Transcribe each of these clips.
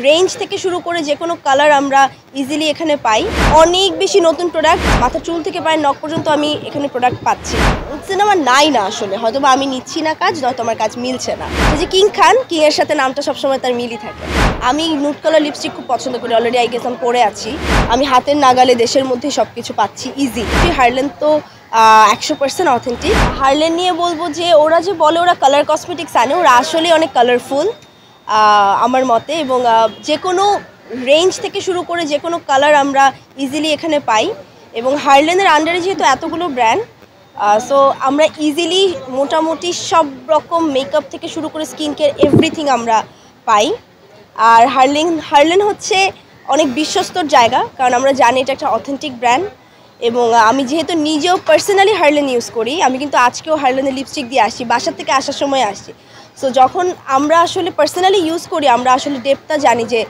Range থেকে শুরু করে যে কোনো কালার আমরা ইজিলি এখানে পাই। অনেক বেশি নতুন প্রোডাক্ট, মাথা চুল থেকে পায়ের নখ পর্যন্ত আমি এখানে প্রোডাক্ট পাচ্ছি। সিনেমা নাই না আসলে, হয়তো বা আমি নিচ্ছি না কাজ, নয়তো আমার কাজ মিলছে না। যে কিং খান, কিং এর সাথে নামটা সবসময় তার মিলই থাকে। আমি নুড কালার লিপস্টিক খুব পছন্দ করি, অলরেডি আই গেস আমি পরে আছি। আমি হাতের নাগালে দেশের মধ্যে সব কিছু পাচ্ছি ইজি। হার্লেন তো 100% অথেন্টিক। হার্লেন নিয়ে বলবো যে ওরা যে বলে ওরা কালার কসমেটিক্স আনে, ওরা আসলে অনেক কালারফুল আমার মতে, এবং যে কোনো রেঞ্জ থেকে শুরু করে যে কোনো কালার আমরা ইজিলি এখানে পাই। এবং হার্লেনের আন্ডারে যেহেতু এতগুলো ব্র্যান্ড, সো আমরা ইজিলি মোটামুটি সব রকম মেকআপ থেকে শুরু করে স্কিন কেয়ার এভরিথিং আমরা পাই। আর হার্লেন হচ্ছে অনেক বিশ্বস্তর জায়গা, কারণ আমরা জানি এটা একটা অথেন্টিক ব্র্যান্ড। এবং আমি যেহেতু নিজেও পার্সোনালি হার্লেন ইউজ করি, আমি কিন্তু আজকেও হার্লেনের লিপস্টিক দিয়ে আসি, বাসার থেকে আসার সময় আসি। সো যখন আমরা আসলে পার্সোনালি ইউজ করি, আমরা আসলে ডেপটা জানি যে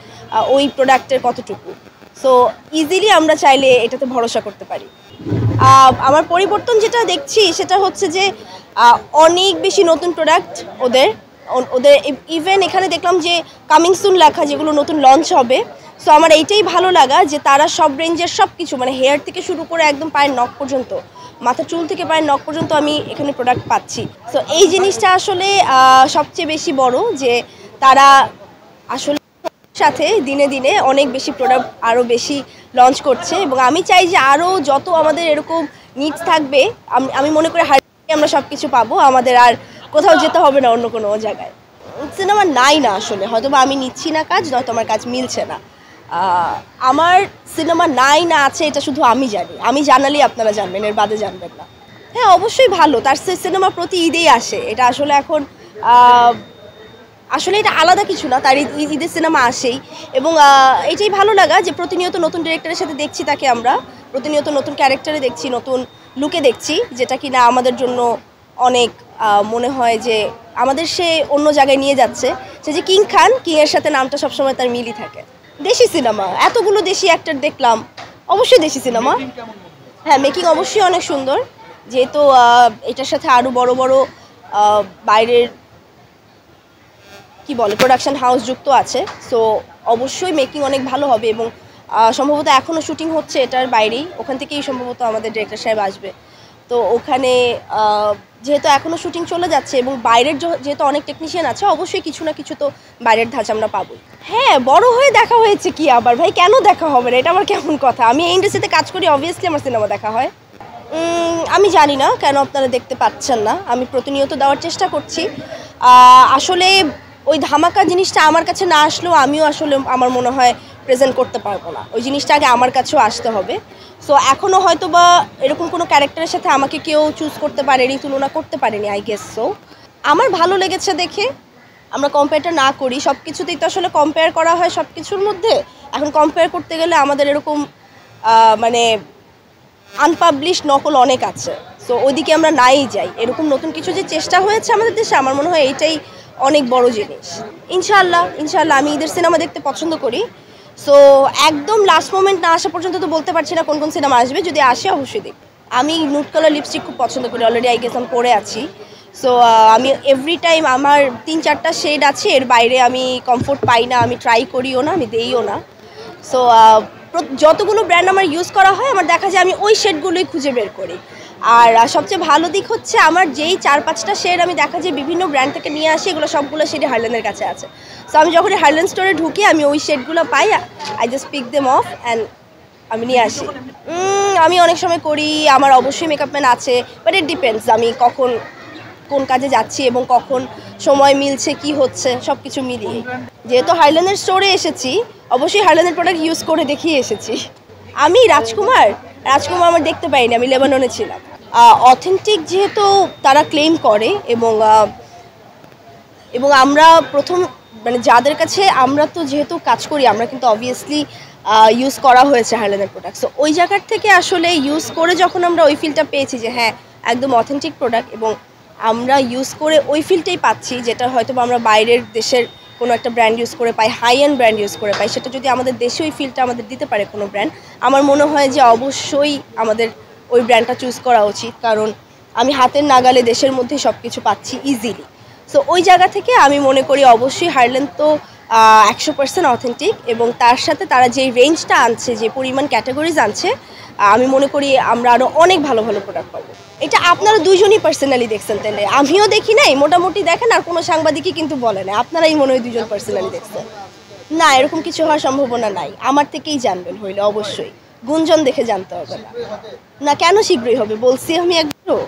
ওই প্রোডাক্টের কতটুকু। সো ইজিলি আমরা চাইলে এটাতে ভরসা করতে পারি। আমার পরিবর্তন যেটা দেখছি সেটা হচ্ছে যে অনেক বেশি নতুন প্রোডাক্ট ওদের ইভেন এখানে দেখলাম যে কামিং সুন লেখা, যেগুলো নতুন লঞ্চ হবে। সো আমার এইটাই ভালো লাগা যে তারা সব রেঞ্জের সব কিছু, মানে হেয়ার থেকে শুরু করে একদম পায়ের নখ পর্যন্ত, মাথা চুল থেকে পায়ের নখ পর্যন্ত আমি এখানে প্রোডাক্ট পাচ্ছি। সো এই জিনিসটা আসলে সবচেয়ে বেশি বড়, যে তারা আসলে সাথে দিনে দিনে অনেক বেশি প্রোডাক্ট আরও বেশি লঞ্চ করছে। এবং আমি চাই যে আরও যত আমাদের এরকম নিডস থাকবে, আমি মনে করি হার্ডলি আমরা সব কিছু পাবো, আমাদের আর কোথাও যেতে হবে না অন্য কোনো জায়গায়। সিনেমা নাই না আসলে, হয়তো বা আমি নিচ্ছি না কাজ, নয়তো আমার কাজ মিলছে না। আমার সিনেমা নাই না আছে এটা শুধু আমি জানি, আমি জানালেই আপনারা জানবেন, এর বাদে জানবেন না। হ্যাঁ অবশ্যই ভালো, তার সিনেমা প্রতি ঈদেই আসে, এটা আসলে এখন আসলে এটা আলাদা কিছু না, তার ঈদের সিনেমা আসেই। এবং এটাই ভালো লাগা যে প্রতিনিয়ত নতুন ডিরেক্টরের সাথে দেখছি তাকে, আমরা প্রতিনিয়ত নতুন ক্যারেক্টারে দেখছি, নতুন লুকে দেখছি, যেটা কিনা আমাদের জন্য অনেক মনে হয় যে আমাদের সে অন্য জায়গায় নিয়ে যাচ্ছে। সে যে কিং খান, কিংয়ের সাথে নামটা সবসময় তার মিলই থাকে। দেশি সিনেমা, এতগুলো দেশি অ্যাক্টর দেখলাম, অবশ্যই দেশি সিনেমা। হ্যাঁ মেকিং অবশ্যই অনেক সুন্দর, যেহেতু এটার সাথে আরও বড় বড় বাইরের কি বলে প্রোডাকশন হাউস যুক্ত আছে। সো অবশ্যই মেকিং অনেক ভালো হবে। এবং সম্ভবত এখনও শুটিং হচ্ছে এটার বাইরেই, ওখান থেকেই সম্ভবত আমাদের ডিরেক্টর সাহেব আসবে। তো ওখানে যেহেতু এখনও শুটিং চলে যাচ্ছে, এবং বাইরের যেহেতু অনেক টেকনিশিয়ান আছে, অবশ্যই কিছু না কিছু তো বাইরের ধাঁচ আমরা পাবোই। হ্যাঁ বড় হয়ে দেখা হয়েছে কি আবার ভাই, কেন দেখা হবে না, এটা আমার কেমন কথা। আমি এই ইন্ডাস্ট্রিতে কাজ করি, অবভিয়াসলি আমার সিনেমা দেখা হয়। আমি জানি না কেন আপনারা দেখতে পাচ্ছেন না, আমি প্রতিনিয়ত দেওয়ার চেষ্টা করছি। আসলে ওই ধামাকা জিনিসটা আমার কাছে না আসলেও আমিও আসলে আমার মনে হয় প্রেজেন্ট করতে পারবো না, ওই জিনিসটা আগে আমার কাছেও আসতে হবে। সো এখনও হয়তো বা এরকম কোনো ক্যারেক্টারের সাথে আমাকে কেউ চুজ করতে পারেনি, তুলনা করতে পারেনি আই গেস। সো আমার ভালো লেগেছে দেখে, আমরা কম্পেয়ারটা না করি, সব কিছুতেই তো আসলে কম্পেয়ার করা হয় সব কিছুর মধ্যে। এখন কম্পেয়ার করতে গেলে আমাদের এরকম মানে আনপাবলিশ নকল অনেক আছে, সো ওইদিকে আমরা নাই যাই। এরকম নতুন কিছু যে চেষ্টা হয়েছে আমাদের দেশে, আমার মনে হয় এইটাই অনেক বড় জিনিস। ইনশাআল্লাহ আমি ঈদের সিনেমা দেখতে পছন্দ করি। সো একদম লাস্ট মোমেন্ট না আসা পর্যন্ত তো বলতে পারছি না কোন কোন সিনেমা আসবে, যদি আসে অবশ্যই দেখি। আমি নুড কালার লিপস্টিক খুব পছন্দ করি, অলরেডি আই গেস আমি পরে আছি। সো আমি এভরি টাইম আমার 3-4টা শেড আছে, এর বাইরে আমি কমফোর্ট পাই না, আমি ট্রাই করিও না, আমি দেইও না। সো যতগুলো ব্র্যান্ড আমার ইউজ করা হয়, আমার দেখা যায় আমি ওই শেডগুলোই খুঁজে বের করি। আর সবচেয়ে ভালো দিক হচ্ছে আমার যেই 4-5টা শেড আমি দেখা যায় বিভিন্ন ব্র্যান্ড থেকে নিয়ে আসি, এগুলো সবগুলো শেডই হার্লেনের কাছে আছে। সো আমি যখন হার্লেন স্টোরে ঢুকি, আমি ওই শেডগুলো পাই, I just pick them off and আমি নিয়ে আসি। আমি অনেক সময় করি, আমার অবশ্যই মেকআপ ম্যান আছে, বাট ইট ডিপেন্ডস আমি কখন কোন কাজে যাচ্ছি এবং কখন সময় মিলছে কি হচ্ছে, সব কিছু মিলিয়ে। যেহেতু হার্লেনের স্টোরে এসেছি, অবশ্যই হার্লেনের প্রোডাক্ট ইউজ করে দেখিয়ে এসেছি। আমি রাজকুমার আমার দেখতে পাইনি, আমি লেবাননে ছিলাম। অথেন্টিক যেহেতু তারা ক্লেম করে, এবং আমরা প্রথম মানে যাদের কাছে আমরা তো যেহেতু কাজ করি, আমরা কিন্তু অবভিয়াসলি ইউজ করা হয়েছে হার্লেনের প্রোডাক্ট। সো ওই জায়গার থেকে আসলে ইউজ করে যখন আমরা ওই ফিলটা পেয়েছি যে হ্যাঁ একদম অথেন্টিক প্রোডাক্ট, এবং আমরা ইউজ করে ওই ফিলটাই পাচ্ছি, যেটা হয়তো আমরা বাইরের দেশের কোনো একটা ব্র্যান্ড ইউজ করে পাই, হাই এন্ড ব্র্যান্ড ইউজ করে পাই, সেটা যদি আমাদের দেশে ওই ফিলটা আমাদের দিতে পারে কোনো ব্র্যান্ড, আমার মনে হয় যে অবশ্যই আমাদের ওই ব্র্যান্ডটা চুজ করা উচিত। কারণ আমি হাতের নাগালে দেশের মধ্যে সব কিছু পাচ্ছি ইজিলি। সো ওই জায়গা থেকে আমি মনে করি অবশ্যই হার্লেন তো 100% অথেন্টিক, এবং তার সাথে তারা যে রেঞ্জটা আনছে, যে পরিমাণ ক্যাটাগরিজ আনছে, আমি মনে করি আমরা আরও অনেক ভালো ভালো প্রোডাক্ট পাবো। এটা আপনারা দুজনই পার্সোনালি দেখছেন, তাহলে আমিও দেখি নাই, মোটামুটি দেখেন, আর কোনো সাংবাদিকই কিন্তু বলে না, আপনারাই মনে হয় দুজন পার্সোনালি দেখছেন। না, এরকম কিছু হওয়ার সম্ভাবনা নাই, আমার থেকেই জানবেন হইলে, অবশ্যই গুঞ্জন দেখে জানতে হবে না। না, কেন শীঘ্রই হবে, বলছি আমি একবারও।